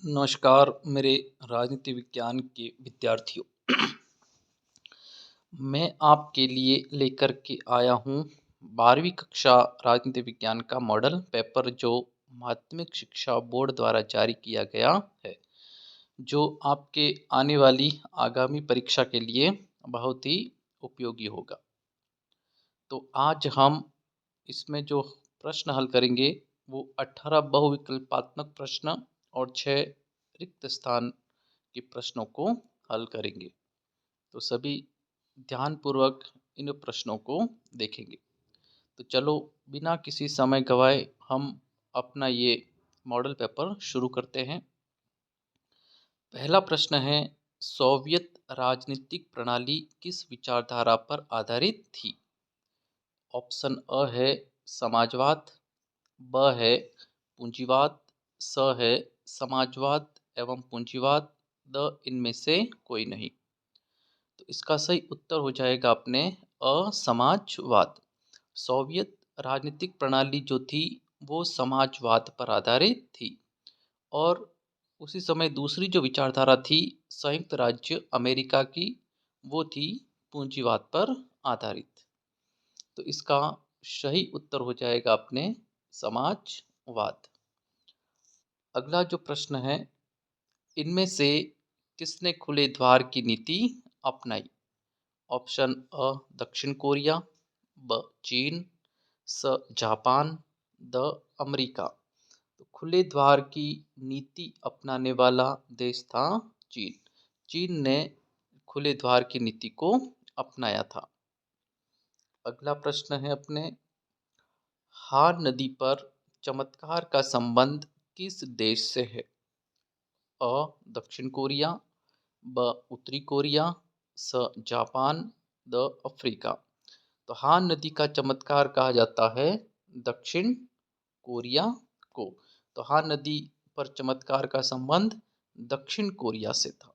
नमस्कार मेरे राजनीति विज्ञान के विद्यार्थियों। मैं आपके लिए लेकर के आया हूँ 12वीं कक्षा राजनीति विज्ञान का मॉडल पेपर जो माध्यमिक शिक्षा बोर्ड द्वारा जारी किया गया है, जो आपके आने वाली आगामी परीक्षा के लिए बहुत ही उपयोगी होगा। तो आज हम इसमें जो प्रश्न हल करेंगे वो 18 बहुविकल्पात्मक प्रश्न और 6 रिक्त स्थान के प्रश्नों को हल करेंगे। तो सभी ध्यानपूर्वक इन प्रश्नों को देखेंगे। तो चलो बिना किसी समय गवाए हम अपना ये मॉडल पेपर शुरू करते हैं। पहला प्रश्न है, सोवियत राजनीतिक प्रणाली किस विचारधारा पर आधारित थी? ऑप्शन अ है समाजवाद, ब है पूंजीवाद, स है समाजवाद एवं पूंजीवाद, द इनमें से कोई नहीं। तो इसका सही उत्तर हो जाएगा अपने असमाजवाद। सोवियत राजनीतिक प्रणाली जो थी वो समाजवाद पर आधारित थी और उसी समय दूसरी जो विचारधारा थी संयुक्त राज्य अमेरिका की, वो थी पूंजीवाद पर आधारित। तो इसका सही उत्तर हो जाएगा अपने समाजवाद। अगला जो प्रश्न है, इनमें से किसने खुले द्वार की नीति अपनाई? ऑप्शन अ दक्षिण कोरिया, ब चीन, स जापान, द अमेरिका। तो खुले द्वार की नीति अपनाने वाला देश था चीन। चीन ने खुले द्वार की नीति को अपनाया था। अगला प्रश्न है अपने, हार नदी पर चमत्कार का संबंध किस देश से है? अ दक्षिण कोरिया, ब उत्तरी कोरिया, स जापान, द अफ्रीका। तो हान नदी का चमत्कार कहा जाता है दक्षिण कोरिया को। तो हान नदी पर चमत्कार का संबंध दक्षिण कोरिया से था।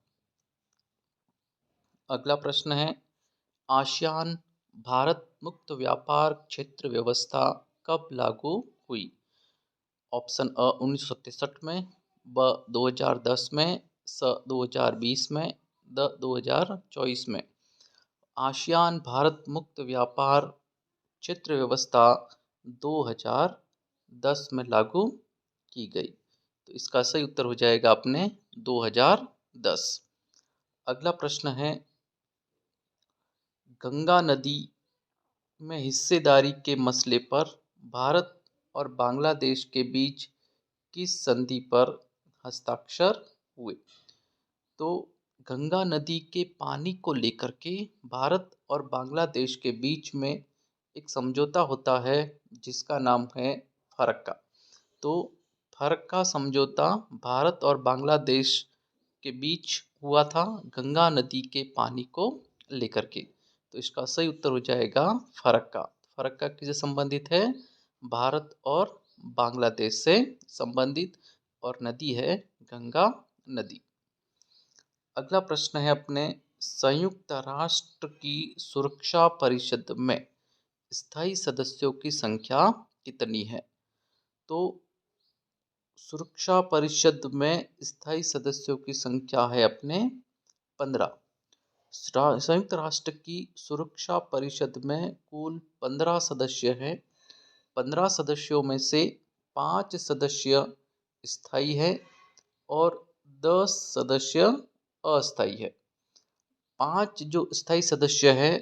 अगला प्रश्न है, आसियान भारत मुक्त व्यापार क्षेत्र व्यवस्था कब लागू हुई? ऑप्शन अ 1967 में, ब 2010 में, स 2020 में, द 2024 में। आसियान भारत मुक्त व्यापार क्षेत्र व्यवस्था 2010 में लागू की गई। तो इसका सही उत्तर हो जाएगा अपने 2010। अगला प्रश्न है, गंगा नदी में हिस्सेदारी के मसले पर भारत और बांग्लादेश के बीच किस संधि पर हस्ताक्षर हुए? तो गंगा नदी के पानी को लेकर के भारत और बांग्लादेश के बीच में एक समझौता होता है जिसका नाम है फरक्का। तो फरक्का समझौता भारत और बांग्लादेश के बीच हुआ था गंगा नदी के पानी को लेकर के। तो इसका सही उत्तर हो जाएगा फरक्का। फरक्का किससे संबंधित है? भारत और बांग्लादेश से संबंधित, और नदी है गंगा नदी। अगला प्रश्न है अपने, संयुक्त राष्ट्र की सुरक्षा परिषद में स्थायी सदस्यों की संख्या कितनी है? तो सुरक्षा परिषद में स्थायी सदस्यों की संख्या है अपने 15। संयुक्त राष्ट्र की सुरक्षा परिषद में कुल 15 सदस्य हैं। 15 सदस्यों में से 5 सदस्य स्थायी है और 10 सदस्य अस्थायी है। 5 जो स्थायी सदस्य है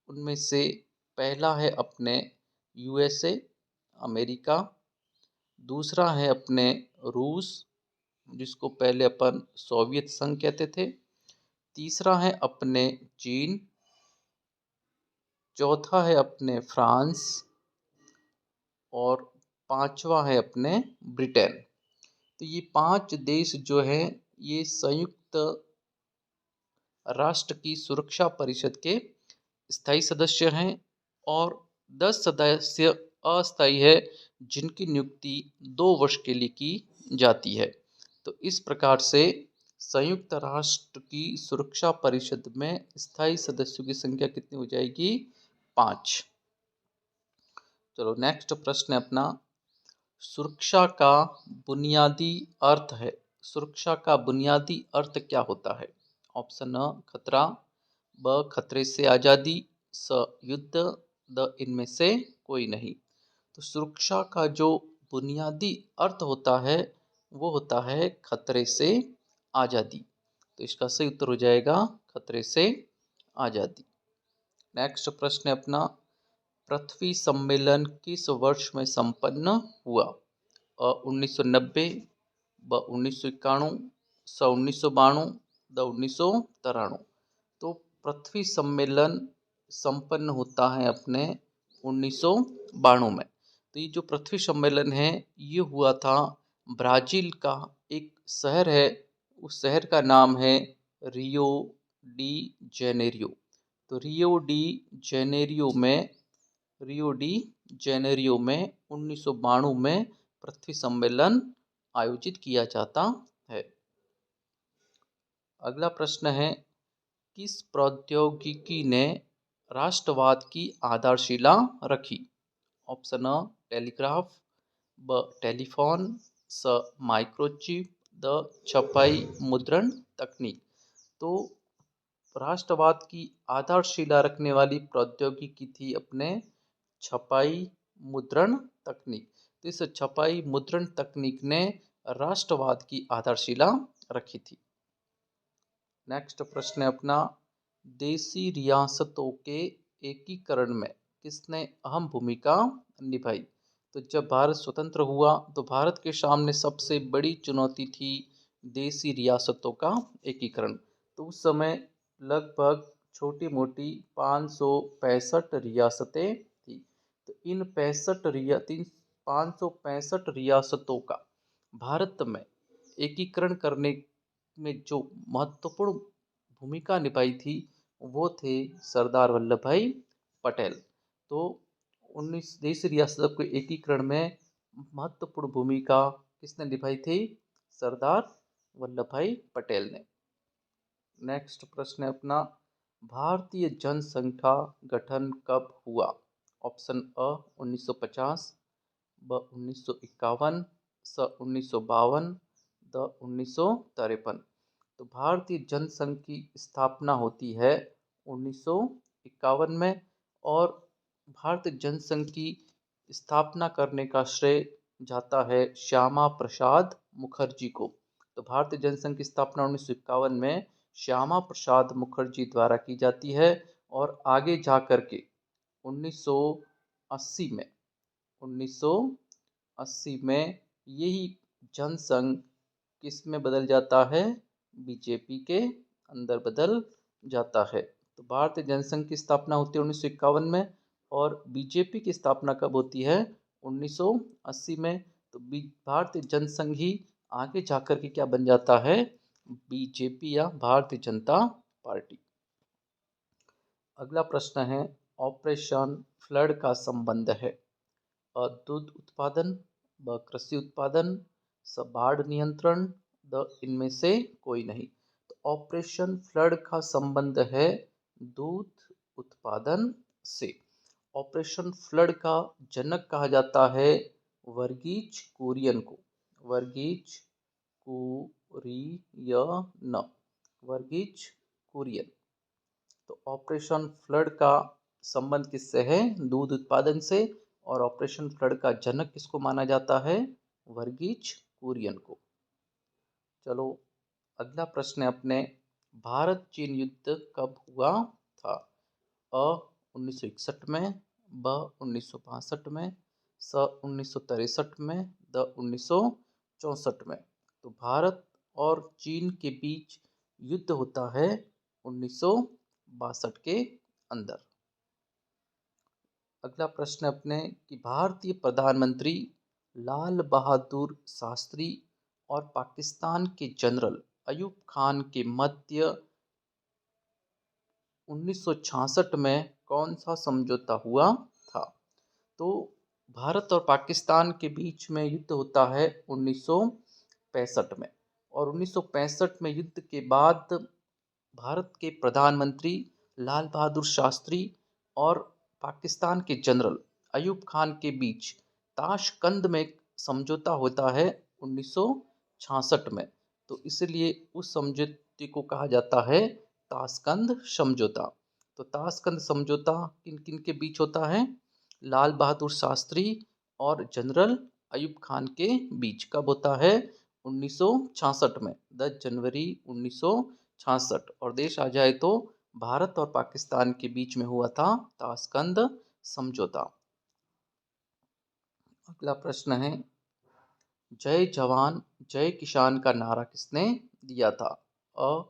उनमें से पहला है अपने यूएसए अमेरिका, दूसरा है अपने रूस जिसको पहले अपन सोवियत संघ कहते थे, तीसरा है अपने चीन, चौथा है अपने फ्रांस और पांचवा है अपने ब्रिटेन। तो ये 5 देश जो हैं ये संयुक्त राष्ट्र की सुरक्षा परिषद के स्थायी सदस्य हैं और 10 सदस्य अस्थायी है जिनकी नियुक्ति 2 वर्ष के लिए की जाती है। तो इस प्रकार से संयुक्त राष्ट्र की सुरक्षा परिषद में स्थायी सदस्यों की संख्या कितनी हो जाएगी? 5। चलो नेक्स्ट प्रश्न है अपना, सुरक्षा का बुनियादी अर्थ है सुरक्षा का बुनियादी अर्थ क्या होता है? ऑप्शन अ खतरा, ब खतरे से आज़ादी, स युद्ध, द इनमें से कोई नहीं। तो सुरक्षा का जो बुनियादी अर्थ होता है वो होता है खतरे से आज़ादी। तो इसका सही उत्तर हो जाएगा खतरे से आज़ादी। नेक्स्ट प्रश्न है अपना, पृथ्वी सम्मेलन किस वर्ष में संपन्न हुआ? 1990, ब 1991, स 1992, द 1993। तो पृथ्वी सम्मेलन संपन्न होता है अपने 1992 में। तो ये जो पृथ्वी सम्मेलन है ये हुआ था ब्राज़ील का एक शहर है, उस शहर का नाम है रियो डी जेनेरियो। तो रियो डी जेनेरियो में 1992 में पृथ्वी सम्मेलन आयोजित किया जाता है। अगला प्रश्न है, किस प्रौद्योगिकी ने राष्ट्रवाद की आधारशिला रखी? ऑप्शन अ टेलीग्राफ, ब टेलीफोन, स माइक्रोचिप, द छपाई मुद्रण तकनीक। तो राष्ट्रवाद की आधारशिला रखने वाली प्रौद्योगिकी थी अपने छपाई मुद्रण तकनीक। तो इस छपाई मुद्रण तकनीक ने राष्ट्रवाद की आधारशिला रखी थी। नेक्स्ट प्रश्न है अपना, देशी रियासतों के एकीकरण में किसने अहम भूमिका निभाई? तो जब भारत स्वतंत्र हुआ तो भारत के सामने सबसे बड़ी चुनौती थी देशी रियासतों का एकीकरण। तो उस समय लगभग छोटी मोटी 565 रियासतें थी। तो इन 565 रियासतों का भारत में एकीकरण करने में जो महत्वपूर्ण भूमिका निभाई थी वो थे सरदार वल्लभ भाई पटेल। तो 19 देशी रियासतों के एकीकरण में महत्वपूर्ण भूमिका किसने निभाई थी? सरदार वल्लभ भाई पटेल ने। नेक्स्ट प्रश्न है अपना, भारतीय जनसंख्या गठन कब हुआ? ऑप्शन अ 1950, ब 1951, स 1952, द 1953। तो भारतीय जनसंघ की स्थापना होती है 1951 में, और भारतीय जनसंघ की स्थापना करने का श्रेय जाता है श्यामा प्रसाद मुखर्जी को। तो भारतीय जनसंघ की स्थापना 1951 में श्यामा प्रसाद मुखर्जी द्वारा की जाती है, और आगे जा कर के 1980 में 1980 में यही जनसंघ किस में बदल जाता है? बीजेपी के अंदर बदल जाता है। तो भारतीय जनसंघ की स्थापना होती है 1951 में, और बीजेपी की स्थापना कब होती है? 1980 में। तो भारतीय जनसंघ ही आगे जाकर के क्या बन जाता है? बीजेपी या भारतीय जनता पार्टी। अगला प्रश्न है, ऑपरेशन फ्लड का संबंध है दूध उत्पादन, ब कृषि उत्पादन, स बाढ़ नियंत्रण, द इनमें से कोई नहीं। तो ऑपरेशन फ्लड का संबंध है दूध उत्पादन से। ऑपरेशन फ्लड का जनक कहा जाता है वर्गीज कुरियन को। वर्गीज कुरियन, वर्गीज कुरियन। तो ऑपरेशन फ्लड का संबंध किससे है? दूध उत्पादन से। और ऑपरेशन फ्लड का जनक किसको माना जाता है? वर्गीज कुरियन को। चलो अगला प्रश्न है अपने, भारत चीन युद्ध कब हुआ था? अ 1961 में, ब 1962 में, स 1963 में, द 1964 में। तो भारत और चीन के बीच युद्ध होता है 1962 के अंदर। अगला प्रश्न अपने कि भारतीय प्रधानमंत्री लाल बहादुर शास्त्री और पाकिस्तान के जनरल अयूब खान के मध्य 1966 में कौन सा समझौता हुआ था? तो भारत और पाकिस्तान के बीच में युद्ध होता है 1965 में, और 1965 में युद्ध के बाद भारत के प्रधानमंत्री लाल बहादुर शास्त्री और पाकिस्तान के जनरल अयूब खान के बीच ताशकंद में एक समझौता होता है 1966 में। तो इसलिए उस समझौते को कहा जाता है ताशकंद समझौता। तो ताशकंद समझौता किन किन के बीच होता है? लाल बहादुर शास्त्री और जनरल अयूब खान के बीच। कब होता है? 1966 में, 10 जनवरी 1966। और देश आ जाए तो भारत और पाकिस्तान के बीच में हुआ था ताशकंद समझौता। अगला प्रश्न है, जय जवान जय किसान का नारा किसने दिया था? अ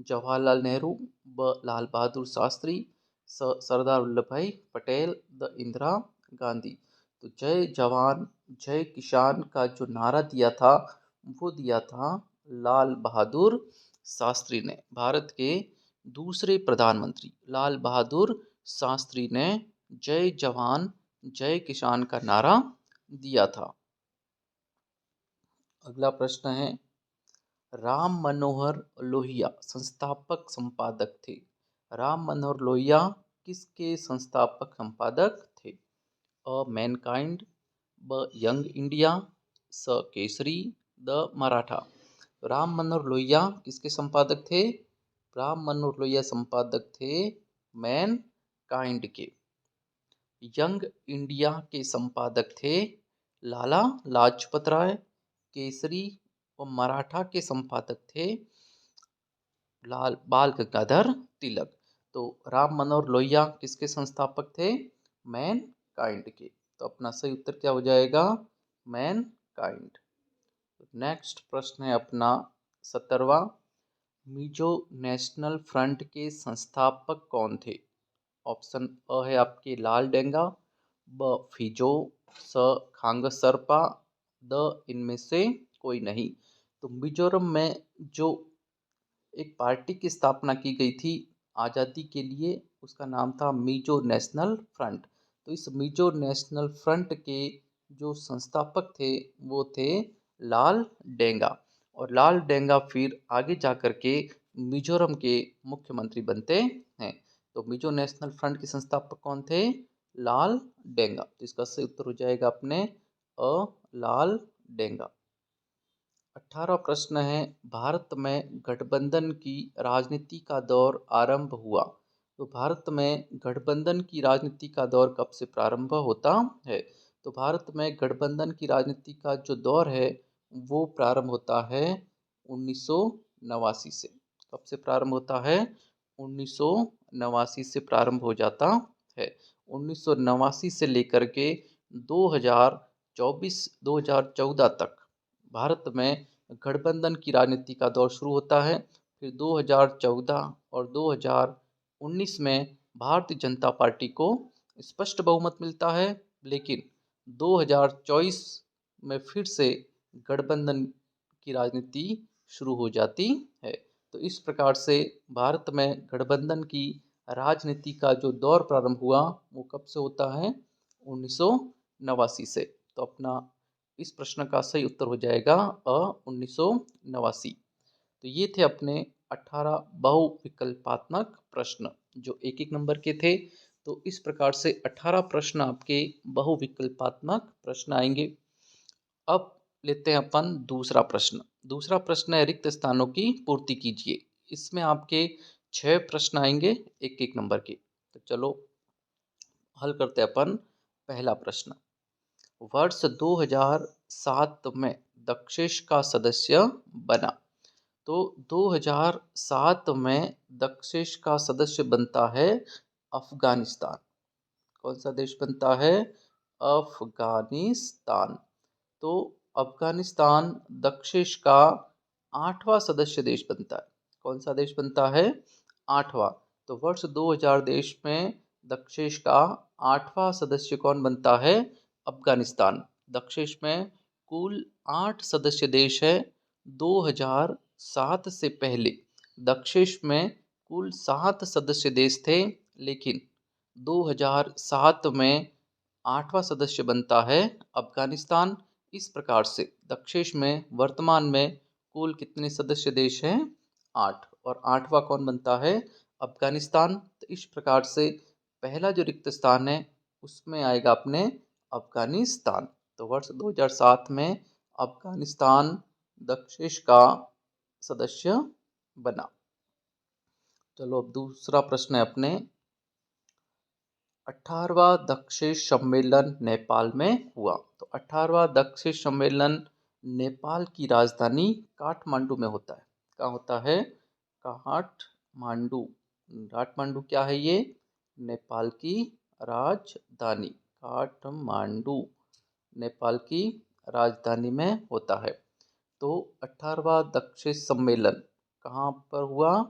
जवाहरलाल नेहरू, ब लाल बहादुर शास्त्री, सरदार वल्लभ भाई पटेल, द इंदिरा गांधी। तो जय जवान जय किसान का जो नारा दिया था वो दिया था लाल बहादुर शास्त्री ने। भारत के दूसरे प्रधानमंत्री लाल बहादुर शास्त्री ने जय जवान जय किसान का नारा दिया था। अगला प्रश्न है, राम मनोहर लोहिया संस्थापक संपादक थे। राम मनोहर लोहिया किसके संस्थापक संपादक थे? अ मैनकाइंड, ब यंग इंडिया, स केसरी, द मराठा। राम मनोहर लोहिया किसके संपादक थे? राम मनोहर लोहिया संपादक थे मैनकाइंड के। यंग इंडिया के संपादक थे लाला लाजपत राय। केसरी और मराठा के संपादक थे लाल बाल गंगाधर तिलक। तो राम मनोहर लोहिया किसके संस्थापक थे? मैन काइंड के। तो अपना सही उत्तर क्या हो जाएगा? Man kind. नेक्स्ट प्रश्न है अपना 17वां, मिजो नेशनल फ्रंट के संस्थापक कौन थे? ऑप्शन अ है आपके लाल डेंगा, ब फिजो, स खांगसरपा, द इनमें से कोई नहीं। तो मिजोरम में जो एक पार्टी की स्थापना की गई थी आज़ादी के लिए, उसका नाम था मिजो नेशनल फ्रंट। तो इस मिजो नेशनल फ्रंट के जो संस्थापक थे वो थे लाल डेंगा। और लाल डेंगा फिर आगे जा कर के मिजोरम के मुख्यमंत्री बनते हैं। तो मिजो नेशनल फ्रंट के संस्थापक कौन थे? लाल डेंगा। तो इसका सही उत्तर हो जाएगा अपने अ लाल डेंगा। 18वां प्रश्न है, भारत में गठबंधन की राजनीति का दौर आरंभ हुआ। तो भारत में गठबंधन की राजनीति का दौर कब से प्रारंभ होता है? तो भारत में गठबंधन की राजनीति का जो दौर है वो प्रारंभ होता है 1989 से। कब से प्रारंभ होता है? 1989 से प्रारंभ हो जाता है। 1989 से लेकर के 2014 तक भारत में गठबंधन की राजनीति का दौर शुरू होता है। फिर 2014 और 2019 में भारतीय जनता पार्टी को स्पष्ट बहुमत मिलता है, लेकिन 2024 में फिर से गठबंधन की राजनीति शुरू हो जाती है। तो इस प्रकार से भारत में गठबंधन की राजनीति का जो दौर प्रारंभ हुआ वो कब से होता है? 1989 से। तो अपना इस प्रश्न का सही उत्तर हो जाएगा 1989। तो ये थे अपने 18 बहुविकल्पात्मक प्रश्न जो एक एक नंबर के थे। तो इस प्रकार से 18 प्रश्न आपके बहुविकल्पात्मक प्रश्न आएंगे। अब लेते हैं अपन दूसरा प्रश्न। दूसरा प्रश्न है, रिक्त स्थानों की पूर्ति कीजिए। इसमें आपके 6 प्रश्न आएंगे एक एक नंबर के। तो चलो हल करते हैं अपन। पहला प्रश्न, वर्ष 2007 में दक्षेश का सदस्य बना। तो 2007 में दक्षेश का सदस्य बनता है अफगानिस्तान। कौन सा देश बनता है? अफगानिस्तान। तो अफगानिस्तान दक्षेश का 8वां सदस्य देश बनता है। कौन सा देश बनता है? 8वां। तो वर्ष 2000 देश में दक्षेश का 8वां सदस्य कौन बनता है? अफगानिस्तान। दक्षेश में कुल 8 सदस्य देश है। 2007 से पहले दक्षेश में कुल 7 सदस्य देश थे, लेकिन 2007 में 8वां सदस्य बनता है अफगानिस्तान। इस प्रकार से दक्षेश में वर्तमान में कुल कितने सदस्य देश हैं? 8। और 8वां कौन बनता है? अफगानिस्तान। तो इस प्रकार से पहला जो रिक्त स्थान है उसमें आएगा अपने अफगानिस्तान। तो वर्ष 2007 में अफगानिस्तान दक्षेश का सदस्य बना। चलो अब दूसरा प्रश्न है अपने, 18वां दक्षिण सम्मेलन नेपाल में हुआ। तो 18वां दक्षिण सम्मेलन नेपाल की राजधानी काठमांडू में होता है। कहाँ होता है? काठमांडू। काठमांडू क्या है ये? नेपाल की राजधानी। काठमांडू नेपाल की राजधानी में होता है। तो 18वां दक्षिण सम्मेलन कहाँ पर हुआ?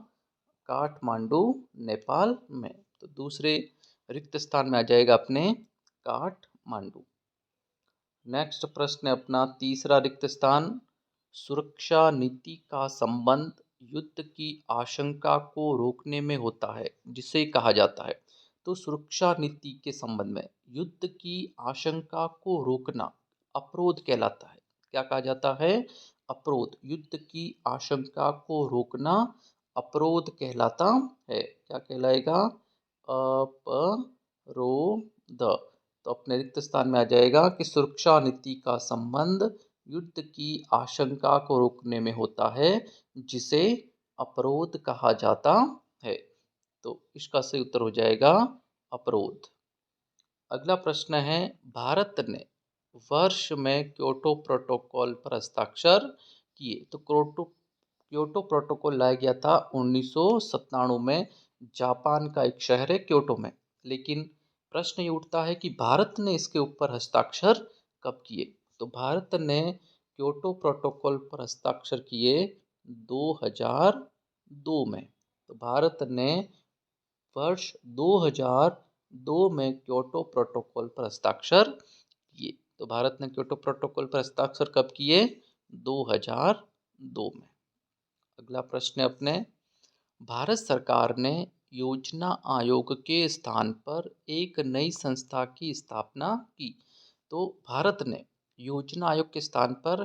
काठमांडू नेपाल में। तो दूसरे रिक्त स्थान में आ जाएगा अपने काठमांडू। नेक्स्ट प्रश्न है अपना तीसरा रिक्त स्थान, सुरक्षा नीति का संबंध युद्ध की आशंका को रोकने में होता है, जिसे कहा जाता है। तो सुरक्षा नीति के संबंध में युद्ध की आशंका को रोकना अपरोध कहलाता है। क्या कहा जाता है? अपरोध। युद्ध की आशंका को रोकना अपरोध कहलाता है। क्या कहलाएगा? अपरोध। तो अपने रिक्त स्थान में आ जाएगा कि सुरक्षा नीति का संबंध युद्ध की आशंका को रोकने में होता है, जिसे अपरोध कहा जाता है। तो इसका सही उत्तर हो जाएगा अपरोध। अगला प्रश्न है, भारत ने वर्ष में क्योटो प्रोटोकॉल पर हस्ताक्षर किए। तो क्योटो प्रोटोकॉल लाया गया था 1997 में। जापान का एक शहर है क्योटो में। लेकिन प्रश्न ये उठता है कि भारत ने इसके ऊपर हस्ताक्षर कब किए? तो भारत ने क्योटो प्रोटोकॉल पर हस्ताक्षर किए 2002 में। तो भारत ने वर्ष 2002 में क्योटो प्रोटोकॉल पर हस्ताक्षर किए। तो भारत ने क्योटो प्रोटोकॉल पर हस्ताक्षर कब किए? 2002 में। अगला प्रश्न है अपने, भारत सरकार ने योजना आयोग के स्थान पर एक नई संस्था की स्थापना की। तो भारत ने योजना आयोग के स्थान पर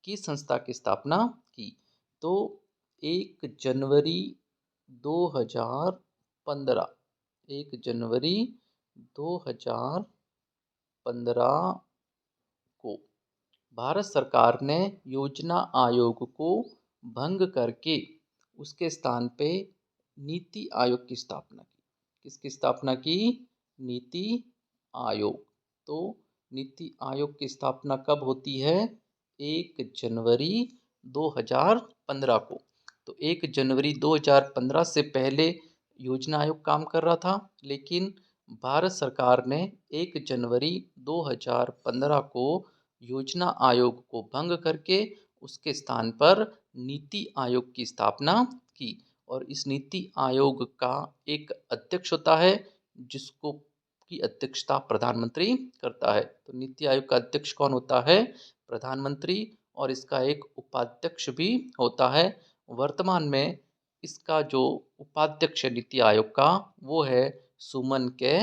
किस संस्था की स्थापना की? तो 1 जनवरी 2015 1 जनवरी 2015 को भारत सरकार ने योजना आयोग को भंग करके उसके स्थान पे नीति आयोग की स्थापना की। किसकी स्थापना की? नीति आयोग। तो नीति आयोग की स्थापना कब होती है? 1 जनवरी 2015 को। तो 1 जनवरी 2015 से पहले योजना आयोग काम कर रहा था, लेकिन भारत सरकार ने 1 जनवरी 2015 को योजना आयोग को भंग करके उसके स्थान पर नीति आयोग की स्थापना की। और इस नीति आयोग का एक अध्यक्ष होता है, जिसको की अध्यक्षता प्रधानमंत्री करता है। तो नीति आयोग का अध्यक्ष कौन होता है? प्रधानमंत्री। और इसका एक उपाध्यक्ष भी होता है। वर्तमान में इसका जो उपाध्यक्ष है नीति आयोग का, वो है सुमन के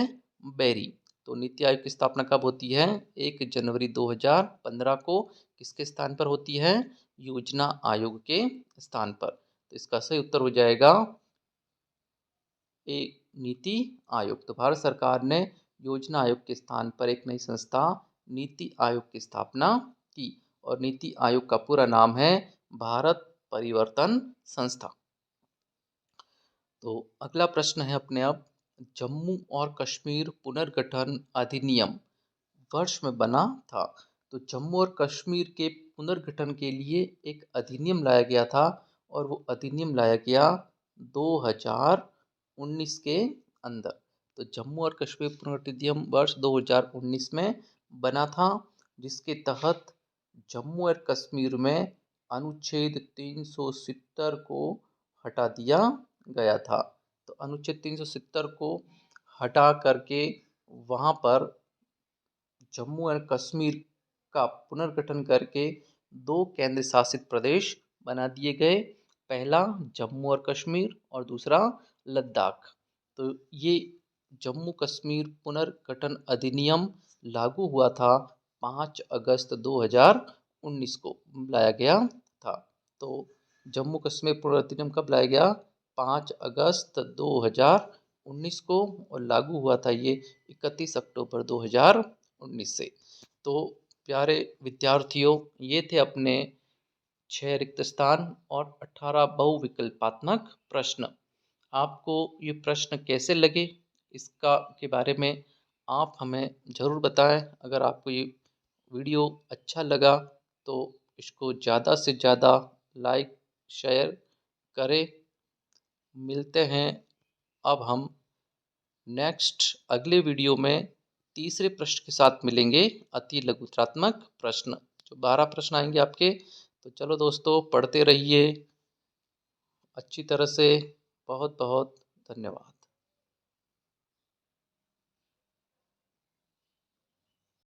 बेरी। तो नीति आयोग की स्थापना कब होती है? 1 जनवरी 2015 को। किसके स्थान पर होती है? योजना आयोग के स्थान पर। तो इसका सही उत्तर हो जाएगा एक नीति आयोग। तो भारत सरकार ने योजना आयोग के स्थान पर एक नई संस्था नीति आयोग की स्थापना की। और नीति आयोग का पूरा नाम है भारत परिवर्तन संस्था। तो अगला प्रश्न है अपने, अब जम्मू और कश्मीर पुनर्गठन अधिनियम वर्ष में बना था। तो जम्मू और कश्मीर के पुनर्गठन के लिए एक अधिनियम लाया गया था, और वो अधिनियम लाया गया 2019 के अंदर। तो जम्मू और कश्मीर पुनर्गठन अधिनियम वर्ष 2019 में बना था, जिसके तहत जम्मू और कश्मीर में अनुच्छेद 370 को हटा दिया गया था। तो अनुच्छेद 370 को हटा करके वहाँ पर जम्मू और कश्मीर का पुनर्गठन करके 2 केंद्र शासित प्रदेश बना दिए गए। पहला जम्मू और कश्मीर और दूसरा लद्दाख। तो ये जम्मू कश्मीर पुनर्गठन अधिनियम लागू हुआ था 5 अगस्त 2019 को लाया गया था। तो जम्मू कश्मीर पुनर्गठन अधिनियम कब लाया गया? 5 अगस्त 2019 को। और लागू हुआ था ये 31 अक्टूबर 2019 से। तो प्यारे विद्यार्थियों, ये थे अपने 6 रिक्त स्थान और 18 बहुविकल्पात्मक प्रश्न। आपको ये प्रश्न कैसे लगे इसका के बारे में आप हमें ज़रूर बताएं। अगर आपको ये वीडियो अच्छा लगा तो इसको ज़्यादा से ज़्यादा लाइक शेयर करें। मिलते हैं अब हम नेक्स्ट अगले वीडियो में तीसरे प्रश्न के साथ मिलेंगे, अति लघुत्रात्मक प्रश्न। जो 12 प्रश्न आएंगे आपके। तो चलो दोस्तों, पढ़ते रहिए अच्छी तरह से। बहुत बहुत धन्यवाद।